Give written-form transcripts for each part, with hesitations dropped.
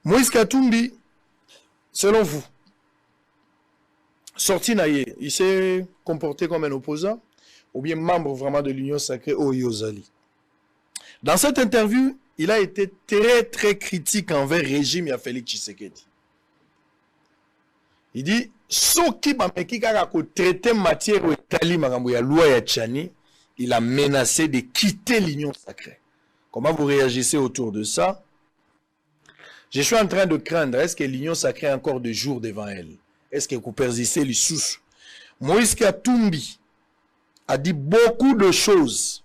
Moïse Katumbi, selon vous, sorti naïe, il s'est comporté comme un opposant ou bien membre vraiment de l'Union sacrée au Yozali. Dans cette interview, il a été très critique envers le régime de Félix Tshisekedi. Il dit, Soki Bameki Kakako traité matière ou Tali Magambo ya loi ya Tchani, il a menacé de quitter l'Union sacrée. Comment vous réagissez autour de ça? Je suis en train de craindre, est-ce que l'Union sacrée a encore des jours devant elle? Est-ce que vous persistez les sous? Moïse Katumbi a dit beaucoup de choses,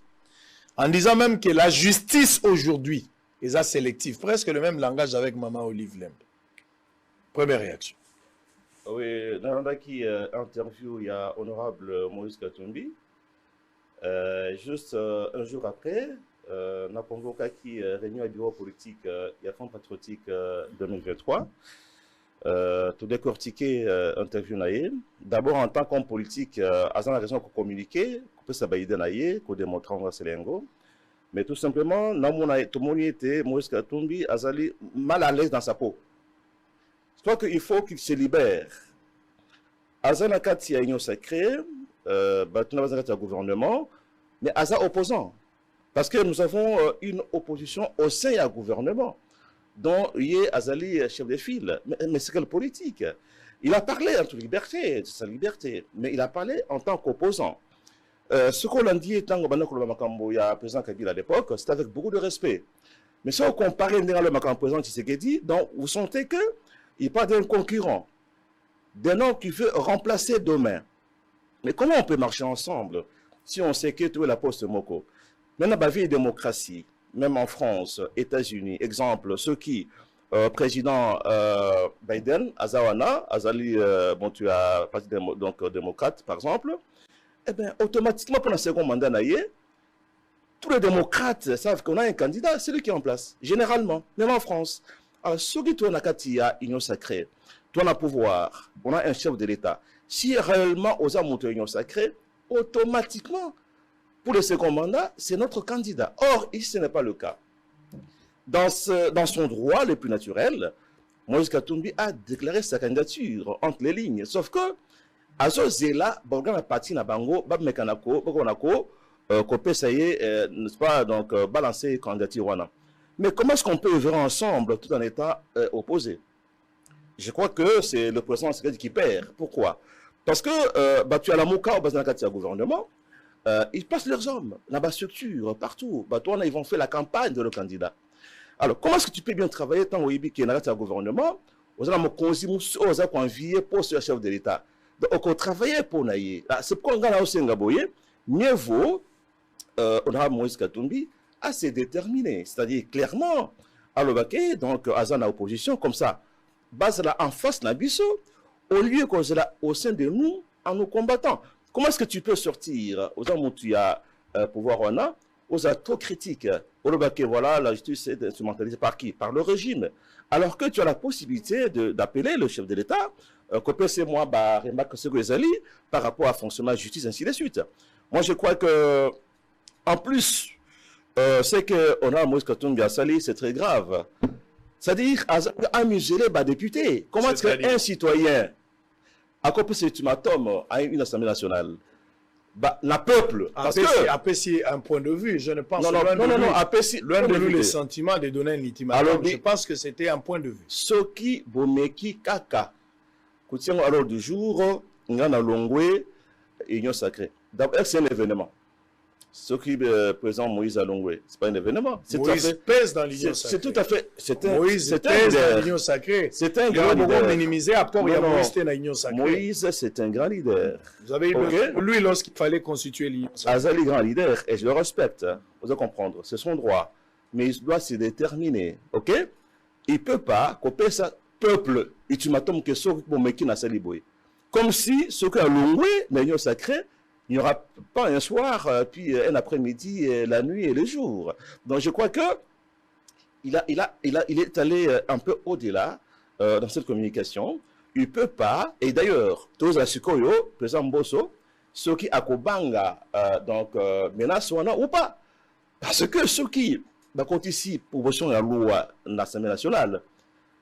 en disant même que la justice aujourd'hui est sélective, presque le même langage avec Maman Olive Lembe. Première réaction. Oui, dans l'interview, il y a honorable Moïse Katumbi. Juste un jour après, n'a convoqué qui réunion à bureau politique, il y a Fonds patriotique 2023. Tout décortiquer interview naïe. D'abord en tant qu'homme politique, à la raison qu'on communiquer, qu'on peut s'abaïder naïe, qu'on démontre en Selengo. Mais tout simplement, tout le monde était Moïse Katumbi azali mal à l'aise dans sa peau. Je crois qu'il faut qu'il se libère. Azana Kati a union sacrée, un gouvernement, mais Aza opposant. Parce que nous avons une opposition au sein du gouvernement, dont il est Azali chef de file. Mais c'est quelle politique? Il a parlé en toute liberté, de sa liberté, mais il a parlé en tant qu'opposant. Ce qu'on a dit étant il y a président Kabila à l'époque, c'était avec beaucoup de respect. Mais si on compare le président Tshisekedi, donc vous sentez que il parle d'un concurrent, d'un homme qui veut remplacer demain. Mais comment on peut marcher ensemble si on sait que tout est la poste Moko? Maintenant, la vie est démocratie, même en France, États-Unis, exemple, ceux qui, président Biden, Azawana, Azali, bon, tu as parti donc démocrate, par exemple, eh bien, automatiquement, pour le second mandat, tous les démocrates savent qu'on a un candidat, c'est lui qui est en place, généralement, même en France. Alors, ceux qui tournent à Katia, Union sacrée, toi, on a pouvoir, on a un chef de l'État. Si réellement, aux amours de l'Union sacrée, automatiquement, pour le second mandat, c'est notre candidat. Or, ici, ce n'est pas le cas. Dans son droit le plus naturel, Moïse Katumbi a déclaré sa candidature entre les lignes. Sauf que, à ce zéla, Borgan a parti na bango, Bab Mekanako, Bogonako, Kopé, ça y est, n'est-ce pas, donc, balancer candidature wana. Mais comment est-ce qu'on peut œuvrer ensemble tout en étant opposé? Je crois que c'est le président qui perd. Pourquoi? Parce que tu as la Mouka au Bazanakatia gouvernement, ils passent leurs hommes, dans la structure, partout. Toi, ils vont faire la campagne de le candidat. Alors, comment est-ce que tu peux bien travailler tant au Ibi qui est dans gouvernement? Vous allez me convier pour ce chef de l'État. Donc, on travaille pour Naïe. C'est pourquoi on a aussi un mieux vaut, on a Moïse Katumbi, assez déterminé. C'est-à-dire, clairement, à l'Obaké, donc, Azana opposition, comme ça, base là en face, Nabiso, au lieu qu'on soit là au sein de nous, en nous combattant. Comment est-ce que tu peux sortir aux hommes où tu as pouvoir on a, aux trop critiques, au Lobaké, voilà, la justice est instrumentalisée par qui? Par le régime. Alors que tu as la possibilité d'appeler le chef de l'État, que c'est moi, remarque ce que Zali, par rapport à fonctionnement de la justice, ainsi de suite. Moi, je crois que, en plus, c'est qu'on a Moïse Katumbi à Sali, c'est très grave. C'est-à-dire, amuser les députés. Comment est-ce qu'un citoyen, à quoi peut ce ultimatum à une assemblée nationale? La peuple. Parce que apprécier un point de vue, je ne pense pas. Loin de nous le sentiment de donner un ultimatum. Je pense que c'était un point de vue. Ce qui bomeki kaka. Koutiens à l'ordre du jour, on a Longwe, Union sacrée. D'abord, c'est un événement. Ce qui est présent Moïse à Longwe, ce n'est pas un événement. Moïse pèse dans l'Union sacrée. C'est tout à fait. Moïse pèse dans l'Union sacrée. C'est un grand leader. Minimiser à port de Moïse dans l'Union sacrée. Moïse, c'est un grand leader. Vous avez eu lui lorsqu'il fallait constituer l'Union sacrée. Azali, grand leader, et je le respecte. Vous allez comprendre, c'est son droit. Mais il doit se déterminer. Ok? Il ne peut pas couper sa peuple. Et tu m'attends que ce qui n'a pas liboé. Comme si ce qui a Longwe dans l'Union sacrée, il n'y aura pas un soir, puis un après-midi, la nuit et le jour. Donc je crois que il est allé un peu au-delà dans cette communication. Il ne peut pas, et d'ailleurs, tous les Sikoyo, président Mbosso, ceux qui akobanga, donc menace ou pas. Parce que ceux qui comptent ici pour voter la loi de l'Assemblée nationale,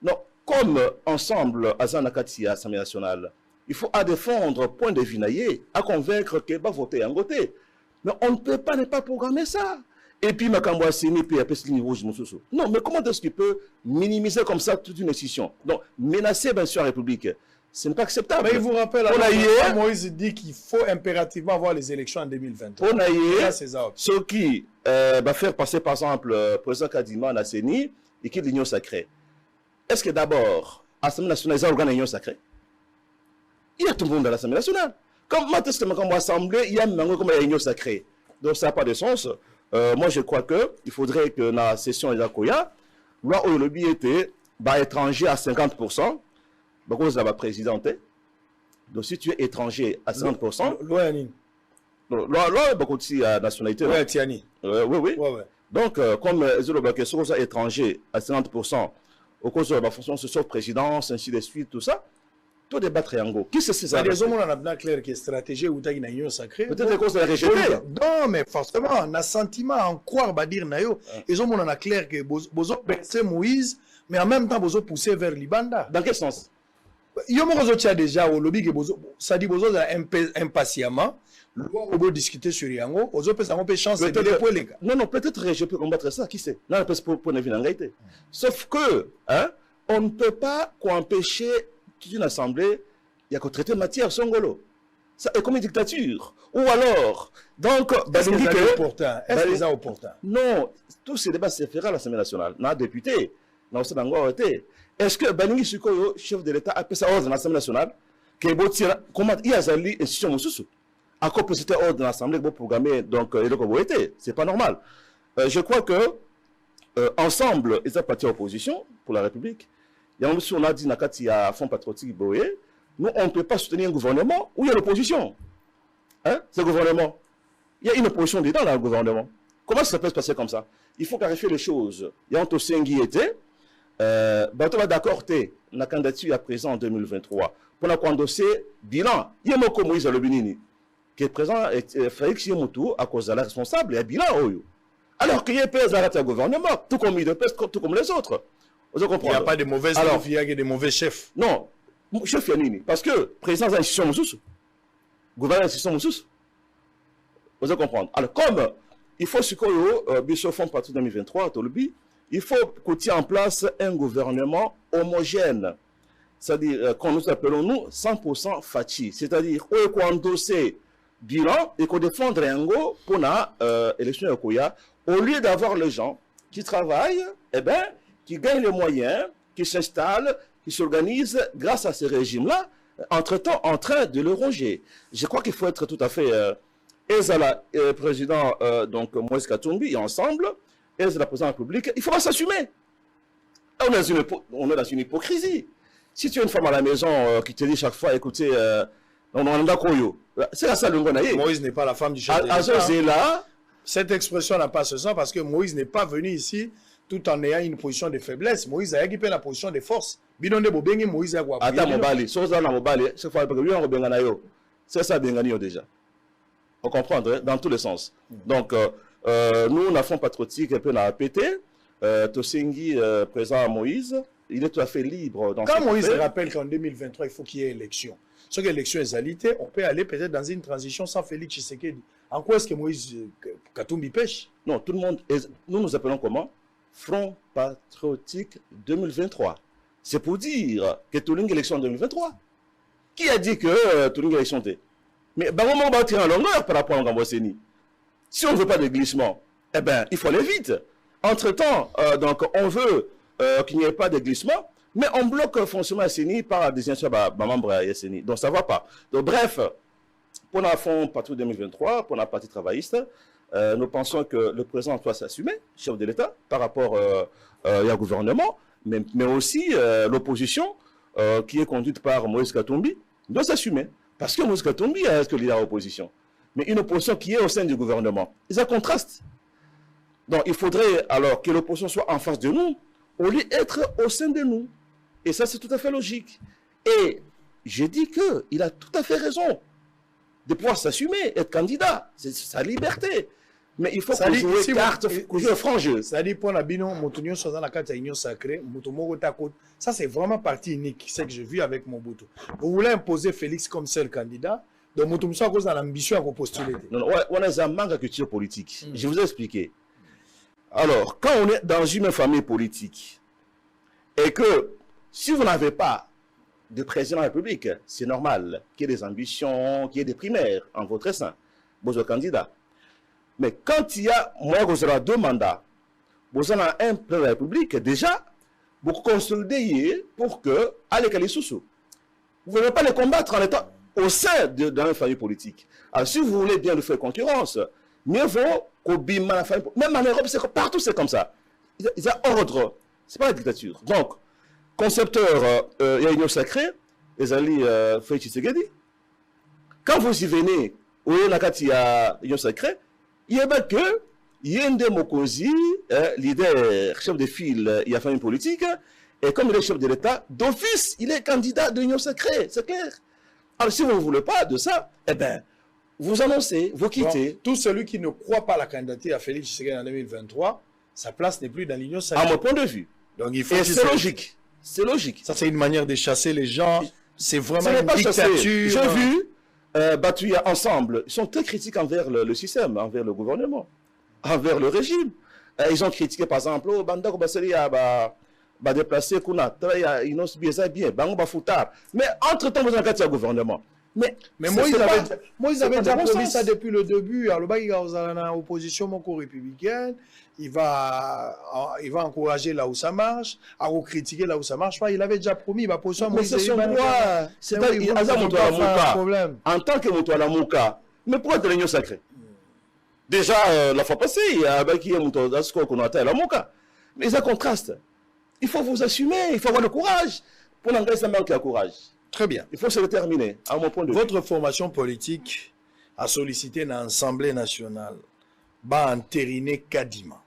Non, comme ensemble, à Zanakati, à l'Assemblée nationale, il faut à défendre point de vue naïe, à convaincre qu'il va voter en côté. Mais on ne peut pas ne pas programmer ça. Et puis, Makambo Sini, puis non, mais comment est-ce qu'il peut minimiser comme ça toute une décision? Donc, menacer bien sûr la République, ce n'est pas acceptable. Mais il vous rappelle, Moïse dit qu'il faut impérativement avoir les élections en 2023. On a ce qui va faire passer, par exemple, le président Kadima Nasseni et qui est l'Union sacrée. Est-ce que d'abord, l'Assemblée nationale, ils organisent l'Union sacrée? Il y a tout le monde dans l'Assemblée nationale. Comme l'Assemblée, il y a une Union sacrée. Donc ça n'a pas de sens. Moi, je crois qu'il faudrait que dans la session de Yakoya, là où le billet était étranger à 50%, donc vous avez la présidente. Donc si tu es étranger à 50%, loi, beaucoup de nationalité. Oui. Donc, comme les sont étrangers à 50%, au cause de la fonction sociale présidence, ainsi de suite, tout ça, tout débattre en gros. Qui c'est ça? Les hommes, on a bien clair que stratégie ou taille union sacrée. Peut-être à cause de la rejeter. Non, mais forcément, on a sentiment en croire, bah dire nayo. Les hommes, on a clair que bozo bercer Moïse, mais en même temps bozo pousser vers Libanda. Dans quel sens? Yo mo bozo déjà au lobby que bozo, ça dit bozo impatiemment. On peut discuter sur Yango. Bozo peut ça peut chance de pour les gars. Non, peut-être je peux combattre ça. Qui sait? Là, parce pour ne venir en réalité. Sauf que, on ne peut pas empêcher une assemblée, il y a qu'au traiter matière songolo. Ça est comme une dictature. Ou alors, donc, est-ce que c'est opportun? Est-ce que c'est opportun? Non, tous ces débats se feront à l'Assemblée nationale. Dans la députée, dans le Sénat, est-ce que Baningi Sukoyo, chef de l'État, a fait ça ordre dans l'Assemblée nationale? Comment il y a une institution Moussoussou? À quoi peut cet ordre dans l'Assemblée pour programmer donc le c'est pas normal. Je crois que ensemble, ils ont parti à l'opposition pour la République. Il y a on a dit qu'il y a un fonds patriotique Boé. Nous, on ne peut pas soutenir un gouvernement où il y a l'opposition. Hein? Ce gouvernement. Il y a une opposition dedans dans le gouvernement. Comment ça peut se passer comme ça? Il faut clarifier les choses. Il y a un dossier qui était. On va d'accord la candidature à présent en 2023. Pour la dossier bilan, il y a un Moïse Lobinini qui est présent, Félix Yemutu, à cause de la responsable, il y a bilan. Alors qu'il y a un gouvernement, tout comme il pèse, tout comme les autres. Il n'y a pas de mauvaises chefs, il y a des mauvais chefs. Non, chef Yanini. Parce que président de l'institution Moussous, gouvernement de l'institution Moussous, vous allez comprendre. Alors, comme il faut ce que Bissau Fonds partout 2023, il faut qu'on tienne en place un gouvernement homogène. C'est-à-dire, qu'on nous appelons nous 100% Fachi. C'est-à-dire, qu'on dossier bilan et qu'on défendre un go pour l'élection de Koya, au lieu d'avoir les gens qui travaillent, qui gagnent les moyens, qui s'installent, qui s'organisent grâce à ce régime-là, entre-temps en train de le ronger. Je crois qu'il faut être tout à fait Ezala, président donc Moïse Katumbi, et ensemble, Ezala, président de la République, il faut pas s'assumer. On est dans une hypocrisie. Si tu as une femme à la maison qui te dit chaque fois, écoutez, c'est la salle de Moïse n'est pas la femme du chef de l'État. Cette expression n'a pas ce sens parce que Moïse n'est pas venu ici tout en ayant une position de faiblesse. Moïse a équipé la position de force. Moïse a c'est ça déjà. On comprend dans tous les sens. Donc, nous, on a fond patriotique un peu dans la PT. Tosengi, présent à Moïse, il est tout à fait libre. Quand Moïse rappelle qu'en 2023, il faut qu'il y ait élection. Ce que l'élection est alité, on peut aller peut-être dans une transition sans Félix Tshisekedi. En quoi est-ce que Moïse Katumbi pêche? Non, tout le monde, nous appelons comment? Front patriotique 2023. C'est pour dire que tout le monde élection en 2023. Qui a dit que tout le monde élection était? Mais on va tirer en longueur par rapport à Ngamboseni. Si on ne veut pas de glissement, il faut aller vite. Entre-temps, donc, on veut qu'il n'y ait pas de glissement, mais on bloque le fonctionnement SNI par la désignation de membre SNI. Donc, ça ne va pas. Donc, bref, pour la Fonds Patriotique 2023, pour la partie travailliste, nous pensons que le président doit s'assumer, chef de l'État, par rapport au gouvernement, mais aussi l'opposition qui est conduite par Moïse Katumbi doit s'assumer. Parce que Moïse Katumbi est le leader de l'opposition. Mais une opposition qui est au sein du gouvernement. Et ça contraste. Donc, il faudrait alors que l'opposition soit en face de nous, au lieu d'être au sein de nous. Et ça, c'est tout à fait logique. Et j'ai dit qu'il a tout à fait raison de pouvoir s'assumer, être candidat. C'est sa liberté. Mais il faut que jouer carte, jouer franc jeu. C'est-à-dire, pour la bino, Moutounion soit dans la carte à Union sacrée, Moutoumoro Takot. Ça, c'est vraiment partie unique, c'est que j'ai vu avec Mobutu. Vous voulez imposer Félix comme seul candidat, donc Moutoumso à cause de l'ambition à postuler. Non, on a un manque de culture politique. Je vous ai expliqué. Alors, quand on est dans une famille politique, et que si vous n'avez pas de président de la République, c'est normal qu'il y ait des ambitions, qu'il y ait des primaires en votre sein, vos candidats. Mais quand il y a, moi, vous aurez 2 mandats, vous avez un président de la République, déjà, vous consolidez pour que, allez, Kalissousou, vous ne pouvez pas les combattre en étant au sein d'une famille politique. Alors, si vous voulez bien lui faire concurrence, mieux vaut qu'au bima la famille. Même en Europe, partout c'est comme ça. Il y a ordre. Ce n'est pas la dictature. Donc, concepteur, il y a Union sacrée, les alliés Félix Tshisekedi. Quand vous y venez, où il y a Union sacrée, il y a que Yende Mokozi, leader, chef de file, il y a famille politique, et comme il est chef de l'État, d'office, il est candidat de l'Union sacrée, c'est clair. Alors, si vous ne voulez pas de ça, eh bien, vous annoncez, vous quittez. Bon, tout celui qui ne croit pas à la candidature à Félix Tshisekedi en 2023, sa place n'est plus dans l'Union sacrée. À mon point de vue. Donc, il faut et c'est logique. C'est logique. Ça, c'est une manière de chasser les gens. C'est vraiment une pas dictature. J'ai vu Batouya ensemble. Ils sont très critiques envers le système, envers le gouvernement, envers le régime. Ils ont critiqué, par exemple, oh, Banda Koubaseli a déplacé Kuna, ils ont bien, Bango Foutar. Mais entre-temps, vous avez un gouvernement. Mais Moïse avait déjà promis ça depuis le début. Alors, il y a une opposition républicaine. Il va encourager là où ça marche, à critiquer là où ça marche pas. Il avait déjà promis, il va poser un Moïse. Mais c'est son droit. C'est-à-dire, en tant que Moutouala Mouka, mais pourquoi de l'Union sacrée? Déjà, la fois passée, il y a qui est Moutouala qu'on a la Mouka. Mais ça contraste. Il faut vous assumer, il faut avoir le courage. Pour l'engrais, ça manque de courage. Très bien. Il faut se déterminer, à mon point de vue. Votre formation politique a sollicité dans l'Assemblée nationale, va entériner Kadima.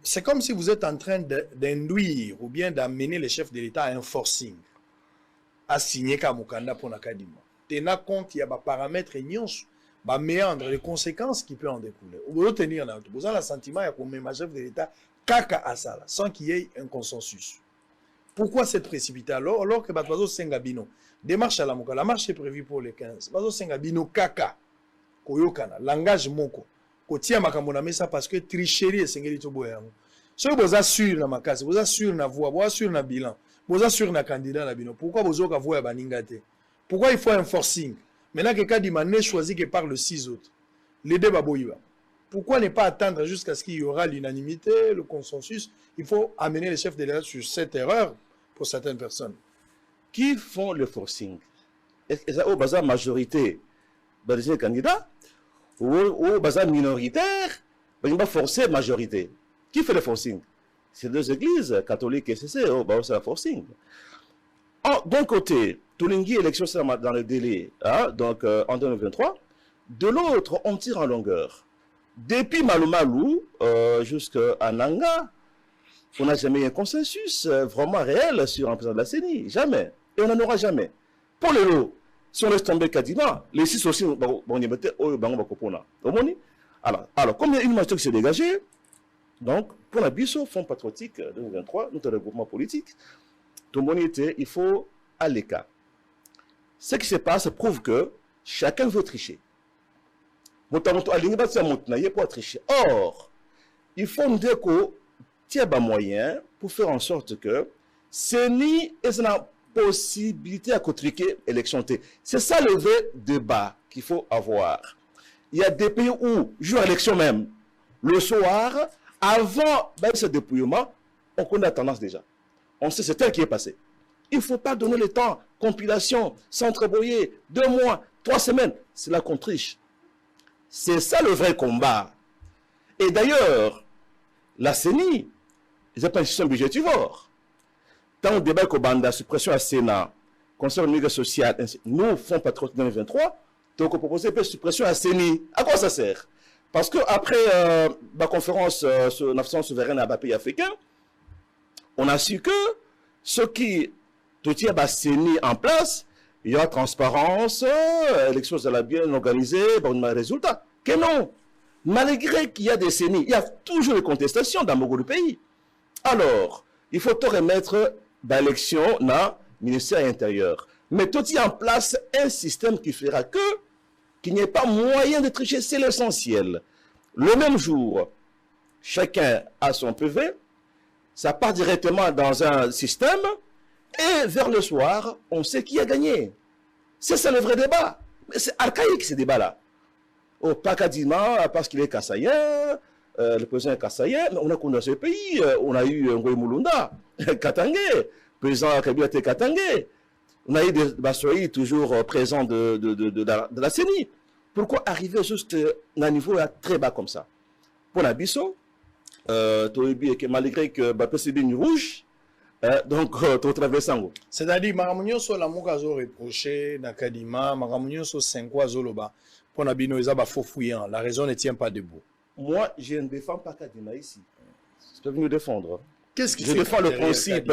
C'est comme si vous êtes en train d'induire ou bien d'amener les chefs de l'État à un forcing, à signer Kamukanda pour Kadima. Tenant compte, il y a des paramètres et des méandres, les conséquences qui peuvent en découler. Vous pouvez tenir en compte. Vous avez le sentiment qu'il y a comme un chef de l'État kaka à ça, sans qu'il y ait un consensus. Pourquoi cette précipitation alors que Bazo Sengabino démarche à la Mouka, la marche est prévue pour les 15. Bazo Sengabino kaka koyokana langage moko kotia makambo na mesa parce que tricherie esengeli to boyango. Si vous assurez na makasi, vous assurez na voix, vous assurez na bilan, vous assurez na candidat na bino. Pourquoi vous avez voix ya baningate? Pourquoi il faut un forcing? Maintenant que Kadima n'est choisi que par les 6 autres. Les deux baboyiba. Pourquoi ne pas attendre jusqu'à ce qu'il y aura l'unanimité, le consensus? Il faut amener les chefs de l'État sur cette erreur pour certaines personnes. Qui font le forcing? Est-ce au bazar majorité, les candidats, ou au bazar minoritaire, il va forcer majorité. Qui fait le forcing? C'est 2 églises, catholiques et CC, c'est la forcing. D'un côté, Toulingui, élection dans le délai, hein, donc en 2023. De l'autre, on tire en longueur. Depuis Malou jusqu'à Nanga, on n'a jamais eu un consensus vraiment réel sur un président de la CENI. Jamais. Et on n'en aura jamais. Pour les lots, si on laisse tomber Kadima, les 6 aussi, on y mettait alors, comme il y a une majorité qui s'est dégagée, donc, pour la BISO, Fonds patriotique 2023, notre regroupement politique, tout le monde était, il faut à l'écart. Ce qui se passe prouve que chacun veut tricher. Pour tricher. Or, il faut nous dire qu'il y a des moyens pour faire en sorte que CENI ait la possibilité à tricher l'élection. C'est ça le vrai débat qu'il faut avoir. Il y a des pays où, jour élection même, le soir, avant ce dépouillement, on connaît la tendance déjà. On sait c'est tel qui est passé. Il ne faut pas donner le temps. Compilation, s'entrebrouiller, 2 mois, 3 semaines. C'est là qu'on triche. C'est ça le vrai combat. Et d'ailleurs, la CENI, ils n'ont pas une système budgétivore. Dans le débat Kobanda, suppression à Sénat, concernant le milieu social, nous, Fonds patriotique 2023, donc on propose une suppression à CENI. À quoi ça sert? Parce qu'après la conférence sur nation souveraine à pays africain, on a su que ce qui tout y a CENI en place, il y aura transparence, élection de la bien organisée, bon résultat. que non. Malgré qu'il y a des décennies, il y a toujours des contestations dans beaucoup de pays. Alors, il faut te remettre d'élection dans le ministère intérieur. Mettons en place un système qui fera qu'il n'y ait pas moyen de tricher, c'est l'essentiel. Le même jour, chacun a son PV, ça part directement dans un système, et vers le soir, on sait qui a gagné. C'est ça le vrai débat. Mais c'est archaïque ce débat-là. Oh, pas Kadima, parce qu'il est kassaïen, le président est kassaïen, mais on a connu ce pays, on a eu Ngoï Moulunda, Katangé, le président Kabila était Katangé. On a eu des Bassoïs toujours présents de la CENI. Pourquoi arriver juste à un niveau très bas comme ça? Pour la Bisso, malgré que c'est une rouge, donc tu traverses en haut. C'est-à-dire, Maramounio sur la Moukazo reproché, Nakadima, Maramounio sur 5 Zoloba, pour Nabino Ezaba fouillant. La raison ne tient pas debout. Moi, je ne défends pas Kadima ici. Je peux venir défendre. Qu'est-ce qui je défends le principe.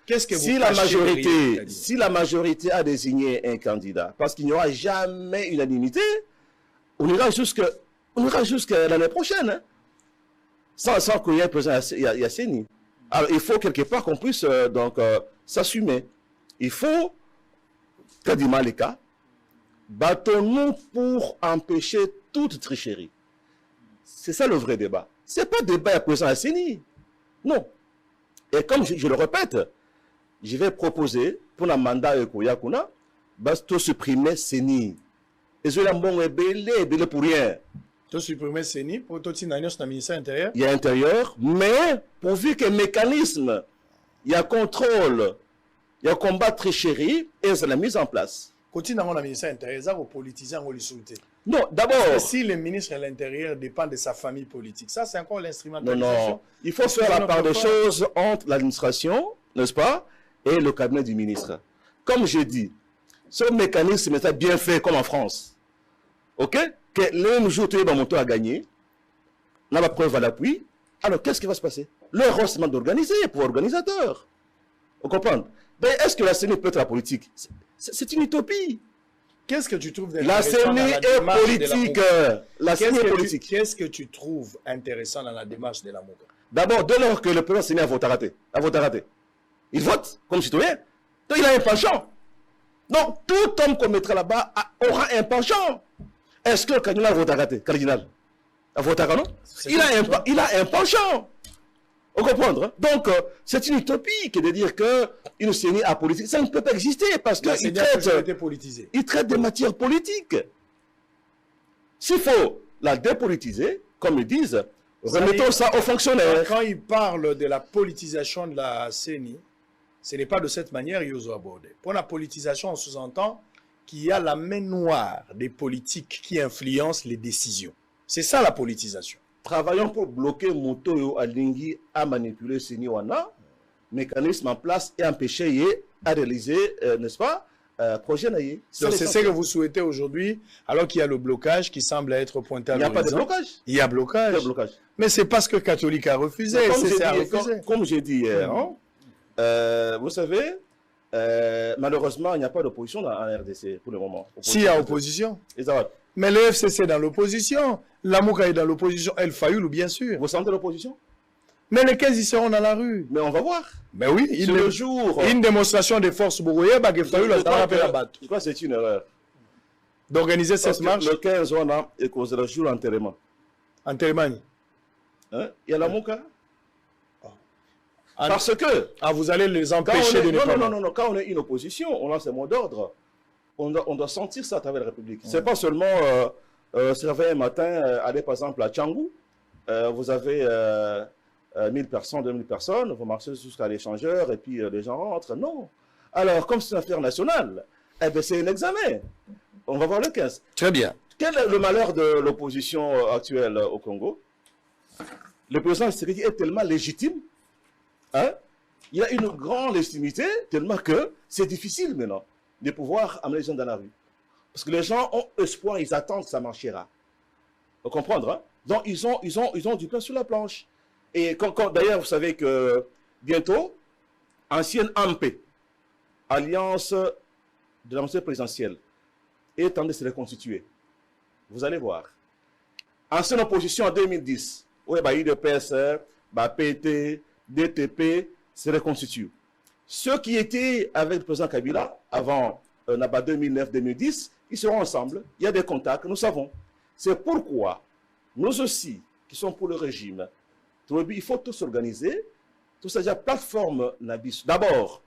Qu'est-ce que si la majorité a désigné un candidat, parce qu'il n'y aura jamais unanimité, on ira jusqu'à l'année prochaine. Hein, sans qu'il y ait un président Yasseni. Alors, il faut quelque part qu'on puisse s'assumer. Il faut, Kadima Leka, battons-nous pour empêcher toute tricherie. C'est ça le vrai débat. Ce n'est pas débat à président Yasseni. Non. Et comme je le répète, je vais proposer pour le mandat Ekoyakuna, de supprimer Seni. Et je l'ai belé pour rien. De supprimer Seni pour tout le ministère intérieur. Il y a intérieur, mais pourvu que mécanisme, il y a contrôle, il y a combat tricherie, et c'est la mise en place. Continue dans le ministère intérieur, ça va politiser en l'insulter. Non, d'abord. Si le ministre de l'Intérieur dépend de sa famille politique, ça c'est encore l'instrumentalisation. Non, non. Il faut faire la part des choses entre l'administration, n'est-ce pas, et le cabinet du ministre. Comme je dis, ce mécanisme est bien fait comme en France. Ok? Que l'un jour, tu es dans mon tour à gagner, on a la preuve à l'appui, alors qu'est-ce qui va se passer? Le rôle, c'est d'organiser pour organisateur. Vous comprenez? Ben, est-ce que la CENI peut être la politique? C'est une utopie. Qu'est-ce que tu trouves la CENI est politique. La CENI est politique. Qu'est-ce que tu trouves intéressant dans la démarche de la MOUGA? D'abord, dès lors que le président CENI a voté raté, il vote comme citoyen. Donc il a un penchant. Donc tout homme qu'on mettra là-bas aura un penchant. Est-ce que le cardinal a voté raté? Cardinal a voté raté, non? Il a un penchant. Vous comprenez? Hein? Donc, c'est une utopie que de dire qu'une CENI apolitique, ça ne peut pas exister parce qu'il traite des matières politiques. S'il faut la dépolitiser, comme ils disent, remettons ça aux fonctionnaires. Quand ils parlent de la politisation de la CENI, ce n'est pas de cette manière qu'ils ont abordé. Pour la politisation, on sous-entend qu'il y a la main noire des politiques qui influencent les décisions. C'est ça la politisation. Travaillons pour bloquer Moto Alingui à manipuler CENI Wana, mécanisme en place et empêcher à réaliser, n'est-ce pas, projet Naye. C'est ce que vous souhaitez aujourd'hui, alors qu'il y a le blocage qui semble être pointé à l'horizon. Il n'y a pas de blocage. Il y a blocage. Mais c'est parce que Catholique a refusé. Comme j'ai dit hier, vous savez, malheureusement, il n'y a pas d'opposition en RDC pour le moment. S'il y a opposition. Mais le FCC est dans l'opposition. La MOUGA est dans l'opposition. El Fayoulou, bien sûr. Vous sentez l'opposition? Mais les 15, ils seront dans la rue. Mais on va voir. Mais oui, le jour. Une démonstration de force bourrouillée, El Fayoulou, ça va faire la batte. Je crois que c'est une erreur. D'organiser cette marche. Le 15, on a causé le jour enterrement. Enterrement. Il y a la MOUGA. Parce que. Vous allez les empêcher de ne pas. Non. Quand on est une opposition, on a ce mot d'ordre. On doit sentir ça à travers la République. C'est pas seulement se réveiller un matin, aller par exemple à Tchangou, vous avez 1000 personnes, 2000 personnes, vous marchez jusqu'à l'échangeur et puis les gens rentrent. Non. Alors, comme c'est une affaire nationale, c'est un examen. On va voir le 15. Très bien. Quel est le malheur de l'opposition actuelle au Congo? Le président Tshisekedi est tellement légitime, hein? Il a une grande légitimité, tellement que c'est difficile maintenant de pouvoir amener les gens dans la rue. Parce que les gens ont espoir, ils attendent que ça marchera. Vous comprenez, hein? Donc, ils ont du pain sur la planche. Et d'ailleurs, vous savez que bientôt, ancienne AMP, Alliance de la montée présidentielle, est en train de se reconstituer. Vous allez voir. ancienne opposition en 2010, oui, bah, UDPS, bah, PT, DTP se reconstituent. Ceux qui étaient avec le président Kabila avant 2009-2010, ils seront ensemble. Il y a des contacts, nous savons. C'est pourquoi nous aussi, qui sommes pour le régime, il faut tous s'organiser. Tout ça, déjà, plateforme Nabis. D'abord,